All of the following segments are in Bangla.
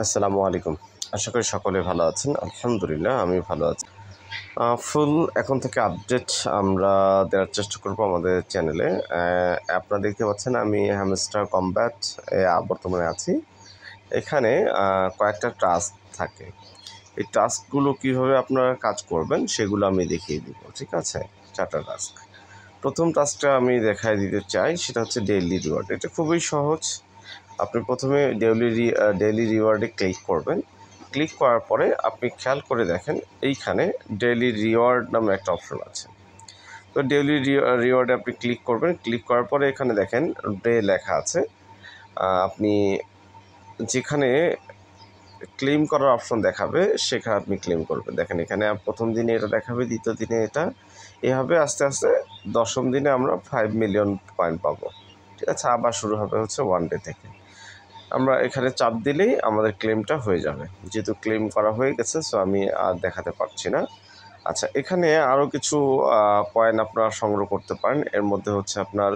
আসসালামু আলাইকুম। আশা করি সকলে ভালো আছেন। আলহামদুলিল্লাহ আমি ভালো আছি। ফুল এখন থেকে আপডেট আমরা দেওয়ার চেষ্টা করব আমাদের চ্যানেলে। আপনারা দেখতে পাচ্ছেন আমি হ্যামস্টার কমব্যাট বর্তমানে আছি। এখানে কয়েকটা টাস্ক থাকে। এই টাস্কগুলো কীভাবে আপনারা কাজ করবেন সেগুলো আমি দেখিয়ে দিব। ঠিক আছে? 4টা টাস্ক। প্রথম টাস্কটা আমি দেখায় দিতে চাই, সেটা হচ্ছে ডেইলি রিওয়ার্ড। এটা খুবই সহজ। আপনি প্রথমে ডেইলি রিওয়ার্ডে ক্লিক করবেন। ক্লিক করার পরে আপনি খেয়াল করে দেখেন এইখানে ডেইলি রিওয়ার্ড নামে একটা অপশন আছে। তো ডেইলি রিওয়ার্ডে আপনি ক্লিক করবেন। ক্লিক করার পরে এখানে দেখেন ডে লেখা আছে। আপনি যেখানে ক্লেম করার অপশন দেখাবে সেখানে আপনি ক্লেম করবেন। দেখেন এখানে প্রথম দিনে এটা দেখাবে, দ্বিতীয় দিনে এটা, এভাবে আস্তে আস্তে 10ম দিনে আমরা 5 মিলিয়ন কয়েন পাবো। ঠিক আছে? আবার শুরু হবে হচ্ছে 1 ডে থেকে। আমরা এখানে চাপ দিলেই আমাদের ক্লেমটা হয়ে যাবে। যেহেতু ক্লেম করা হয়ে গেছে, সো আমি আর দেখাতে পারছি না। আচ্ছা, এখানে আরও কিছু কয়েন আপনারা সংগ্রহ করতে পারেন। এর মধ্যে হচ্ছে আপনার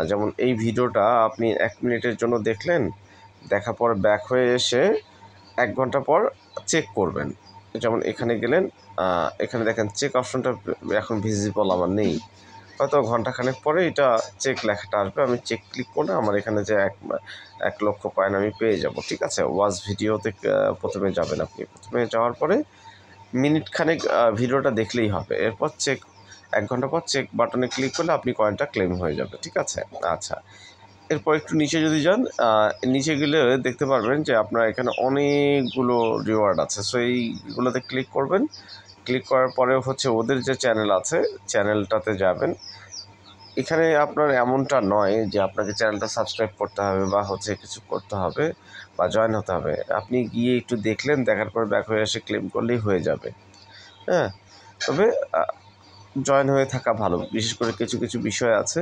যেমন এই ভিডিওটা আপনি 1 মিনিটের জন্য দেখলেন, দেখার পর ব্যাক হয়ে এসে 1 ঘন্টা পর চেক করবেন। যেমন এখানে গেলেন, এখানে দেখেন চেক অপশনটা এখন ভিজিবল আমার নেই। হয়তো ঘন্টাখানেক পরে এটা চেক লেখাটা আসবে। আমি চেক ক্লিক করলে আমার এখানে যে 1 লক্ষ কয়েন আমি পেয়ে যাব। ঠিক আছে? ওয়াচ ভিডিওতে প্রথমে যাবেন আপনি। প্রথমে যাওয়ার পরে মিনিট খানেক ভিডিওটা দেখলেই হবে। এরপর 1 ঘন্টা পর চেক বাটনে ক্লিক করলে আপনি কয়েনটা ক্লেম হয়ে যাবে। ঠিক আছে? আচ্ছা, এরপর একটু নিচে যদি যান, নিচে গেলে দেখতে পারবেন যে আপনার এখানে অনেকগুলো রিওয়ার্ড আছে। সো এইগুলোতে ক্লিক করবেন। ক্লিক করার পরে হচ্ছে ওদের যে চ্যানেল আছে, চ্যানেলটাতে যাবেন। এখানে আপনার এমনটা নয় যে আপনাকে চ্যানেলটা সাবস্ক্রাইব করতে হবে বা হচ্ছে কিছু করতে হবে বা জয়েন হতে হবে। আপনি গিয়ে একটু দেখলেন, দেখার পর ব্যাক হয়ে এসে ক্লেম করলেই হয়ে যাবে। হ্যাঁ? তবে জয়েন হয়ে থাকা ভালো। বিশেষ করে কিছু কিছু বিষয় আছে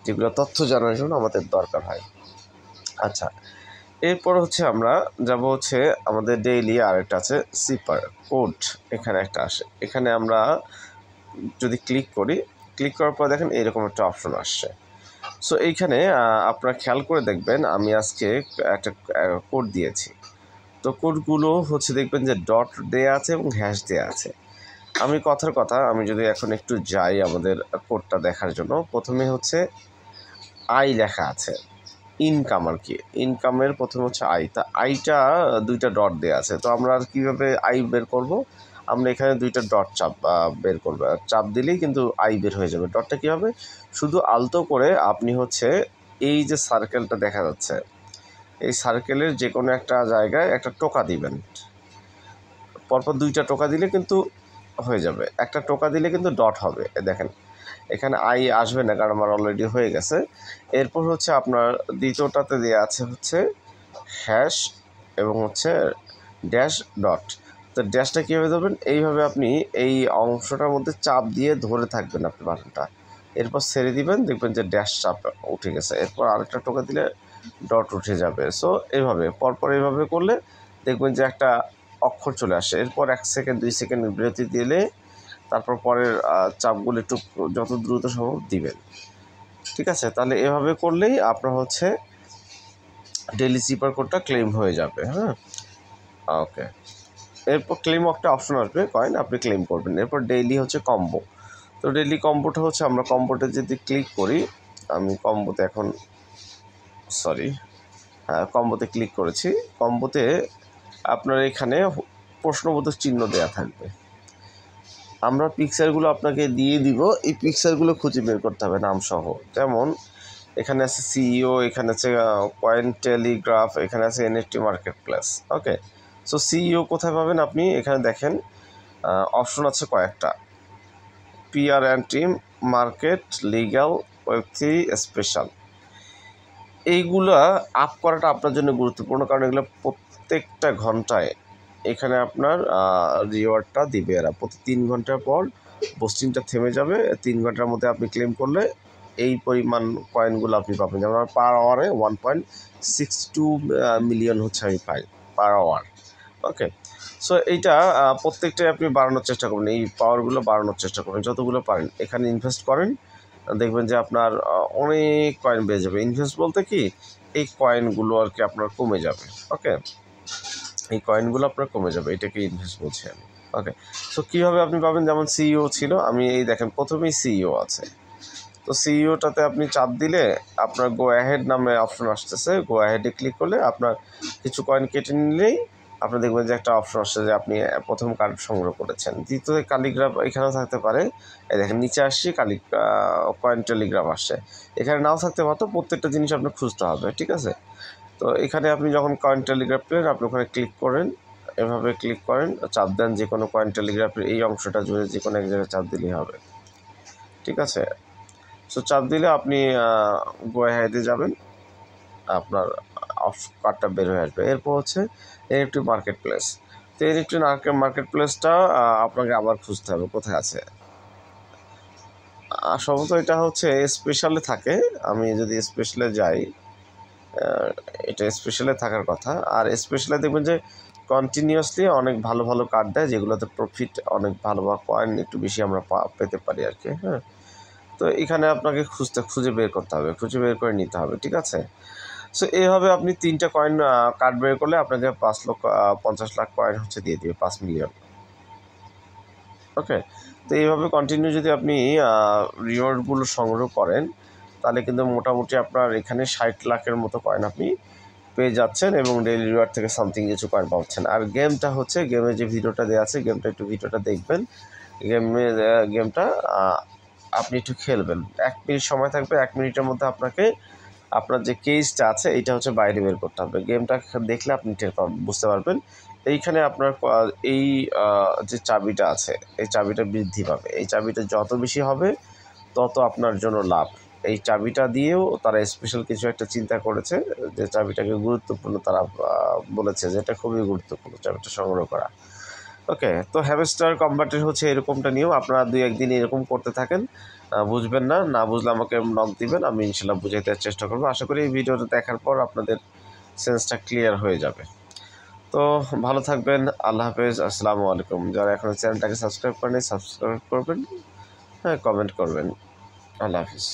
যেগুলো তথ্য জানার জন্য আমাদের দরকার হয়। আচ্ছা, এরপর হচ্ছে আমরা যাব হচ্ছে আমাদের ডেইলি আরেকটা আছে সিপার কোড। এখানে একটা আসে। এখানে আমরা যদি ক্লিক করি, ক্লিক করার পর দেখেন এরকম একটা অপশন আসছে। সো এইখানে আপনারা খেয়াল করে দেখবেন, আমি আজকে একটা কোড দিয়েছি। তো কোডগুলো হচ্ছে দেখবেন যে ডট দেয়া আছে এবং হ্যাশ দেয়া আছে। কথার কথা আমি যদি এখন একটু যাই আমাদের কোডটা দেখার জন্য, প্রথমে হচ্ছে আই লেখা আছে, ইনকাম আর কি। ইনকামের প্রথমে হচ্ছে আই। তা আইটা 2টা ডট দেওয়া আছে। তো আমরা কীভাবে আই বের করব? আমরা এখানে 2টা ডট বের করবো। চাপ দিলেই কিন্তু আই বের হয়ে যাবে। ডটটা কী হবে? শুধু আলতো করে আপনি হচ্ছে এই যে সার্কেলটা দেখা যাচ্ছে, এই সার্কেলের যে কোনো একটা জায়গায় একটা টোকা দিবেন। পরপর 2টা টোকা দিলে কিন্তু হয়ে যাবে। একটা টোকা দিলে কিন্তু ডট হবে। দেখেন এখানে আই আসবে না, কারণ আমার অলরেডি হয়ে গেছে। এরপর হচ্ছে আপনার দ্বিতীয়টাতে দেওয়া আছে হচ্ছে হ্যাশ এবং হচ্ছে ড্যাশ ডট। তো ড্যাশটা কীভাবে দেবেন? এইভাবে আপনি এই অংশটার মধ্যে চাপ দিয়ে ধরে থাকবেন আপনি বাটনটা। এরপর ছেড়ে দিবেন, দেখবেন যে ড্যাশ চাপ উঠে গেছে। এরপর আরেকটা টোকা দিলে ডট উঠে যাবে। সো এইভাবে পরপর এইভাবে করলে দেখবেন যে একটা অক্ষর চলে আসে। এরপর 1 সেকেন্ড 2 সেকেন্ড বিরতি দিলে তারপর পরের চাপগুলো একটু যত দ্রুত সম্ভব দিবেন। ঠিক আছে? তাহলে এভাবে করলেই আপনার হচ্ছে ডেইলি সিপার কোডটা ক্লেম হয়ে যাবে। হ্যাঁ? ওকে। এরপর ক্লেম একটা অপশন আসবে, কয়েন আপনি ক্লেম করবেন। এরপর ডেইলি হচ্ছে কম্বো। তো ডেইলি কম্বোটা হচ্ছে আমরা কম্বোতে যদি ক্লিক করি, আমি কম্বোতে এখন কম্বোতে ক্লিক করেছি। কম্বোতে আপনার এখানে প্রশ্নবোধক চিহ্ন দেওয়া থাকবে। আমরা পিকচারগুলো আপনাকে দিয়ে দিব। এই পিকচারগুলো খুঁজে বের করতে হবে নামসহ। যেমন এখানে আছে সিইও, এখানে আছে কয়েন টেলিগ্রাফ, এখানে আছে NFT marketplace. Okay. So CEO কোথায় পাবেন আপনি? এখানে দেখেন অপশন আছে কয়েকটা। PR and team, market, legal, ওয়েব3, স্পেশাল। এইগুলা আপ করাটা আপনার জন্য গুরুত্বপূর্ণ, কারণ এগুলো প্রত্যেকটা ঘন্টায় এখানে আপনার রিওয়ার্ডটা দিবে এরা। প্রতি 3 ঘন্টা পর পোস্টিংটা থেমে যাবে। 3 ঘন্টার মধ্যে আপনি ক্লেম করলে এই পরিমাণ কয়েনগুলো আপনি পাবেন। যেমন পার আওয়ারে 1.62 মিলিয়ন হচ্ছে আমি পাই পার আওয়ার। ওকে। সো এইটা প্রত্যেকটাই আপনি বাড়ানোর চেষ্টা করবেন। এই পাওয়ারগুলো বাড়ানোর চেষ্টা করবেন যতগুলো পারেন। এখানে ইনভেস্ট করেন, দেখবেন যে আপনার অনেক কয়েন বেড়ে যাবে। ইনভেস্ট বলতে কি, এই কয়েনগুলো আর কি আপনার কমে যাবে। ওকে। এই কয়েনগুলো আপনার কমে যাবে, এটাকে ইনভেস্ট বলছি আমি। ওকে, সো কীভাবে আপনি পাবেন, যেমন সিইও ছিল, আমি এই দেখেন প্রথমেই সিইও আছে, তো সিইওটাতে আপনি চাপ দিলে আপনার গো অ্যাহেড নামে অপশন আসতেছে, গো অ্যাহেডে ক্লিক করলে আপনার কিছু কয়েন কেটে নিলেই আপনি দেখবেন যে একটা অপশন আসছে যে আপনি প্রথম কার্ড সংগ্রহ করেছেন। দ্বিতীয় কালিগ্রাফ এখানেও থাকতে পারে, এই দেখেন নিচে আসছে কয়েন টেলিগ্রাফ আসছে, এখানে নাও থাকতে পারতো, প্রত্যেকটা জিনিস আপনার খুঁজতে হবে, ঠিক আছে। তো এখানে আপনি যখন কয়েন টেলিগ্রাফ পেলেন আপনি ওখানে ক্লিক করেন, এভাবে ক্লিক করেন, চাপ দেন যে কোনো কয়েন টেলিগ্রাফের এই অংশটা জুড়ে যে কোনো এক জায়গায় চাপ দিলেই হবে, ঠিক আছে। সো চাপ দিলে আপনি গো অ্যাহেডে যাবেন, আপনার অফ কার্ডটা বের হয়ে আসবে। এরপর হচ্ছে এনএফটি মার্কেট প্লেস। তো এনএফটি মার্কেট প্লেসটা আপনাকে আবার খুঁজতে হবে কোথায় আছে। সম্ভবত এটা হচ্ছে স্পেশালে থাকে, আমি যদি স্পেশালে যাই, এটা স্পেশালে থাকার কথা। আর স্পেশালে দেখবেন যে কন্টিনিউয়াসলি অনেক ভালো ভালো কার্ড দেয়, যেগুলোতে প্রফিট অনেক ভালো বা কয়েন একটু বেশি আমরা পেতে পারি আর কি। হ্যাঁ, তো এখানে আপনাকে খুঁজে বের করতে হবে, খুঁজে বের করে নিতে হবে, ঠিক আছে। সো এইভাবে আপনি 3টা কয়েন কার্ড বের করলে আপনাকে 5,50,00,000 কয়েন হচ্ছে দিয়ে দিবে, 5 মিলিয়ন। ওকে, তো এইভাবে কন্টিনিউ যদি আপনি রিওয়ার্ডগুলো সংগ্রহ করেন তাহলে কিন্তু মোটামুটি আপনার এখানে 60 লাখের মতো কয়েন আপনি পেয়ে যাচ্ছেন এবং ডেইলি রিওয়ার্ড থেকে সামথিং কিছু কয়েন পাচ্ছেন। আর গেমটা হচ্ছে, গেমে যে ভিডিওটা দেওয়া আছে, গেমটা একটু ভিডিওটা দেখবেন। গেমটা আপনি একটু খেলবেন, 1 মিনিট সময় থাকবে, 1 মিনিটের মধ্যে আপনাকে আপনার যে কেসটা আছে এইটা হচ্ছে বাইরে বের করতে হবে। গেমটা দেখলে আপনি বুঝতে পারবেন। এইখানে আপনার এই যে চাবিটা আছে, এই চাবিটা বৃদ্ধি পাবে, এই চাবিটা যত বেশি হবে তত আপনার জন্য লাভ। এই চাবিটা দিয়েও তারা স্পেশাল কিছু একটা চিন্তা করেছে, যে চাবিটাকে গুরুত্বপূর্ণ, তারা বলেছে যে এটা খুবই গুরুত্বপূর্ণ চাবিটা সংগ্রহ করা। ওকে, তো হ্যামস্টার কম্বাটের হচ্ছে এরকমটা নিয়েও আপনারা 2-1 দিন এরকম করতে থাকেন। বুঝবেন না বুঝলে আমাকে নক দিবেন, আমি ইনশাল্লাহ বুঝাই দেওয়ার চেষ্টা করবো। আশা করি এই ভিডিওটা দেখার পর আপনাদের সেন্সটা ক্লিয়ার হয়ে যাবে। তো ভালো থাকবেন, আল্লাহ হাফেজ, আসসালামু আলাইকুম। যারা এখনও চ্যানেলটাকে সাবস্ক্রাইব করেনি সাবস্ক্রাইব করবেন, হ্যাঁ কমেন্ট করবেন। আল্লাহ হাফিজ।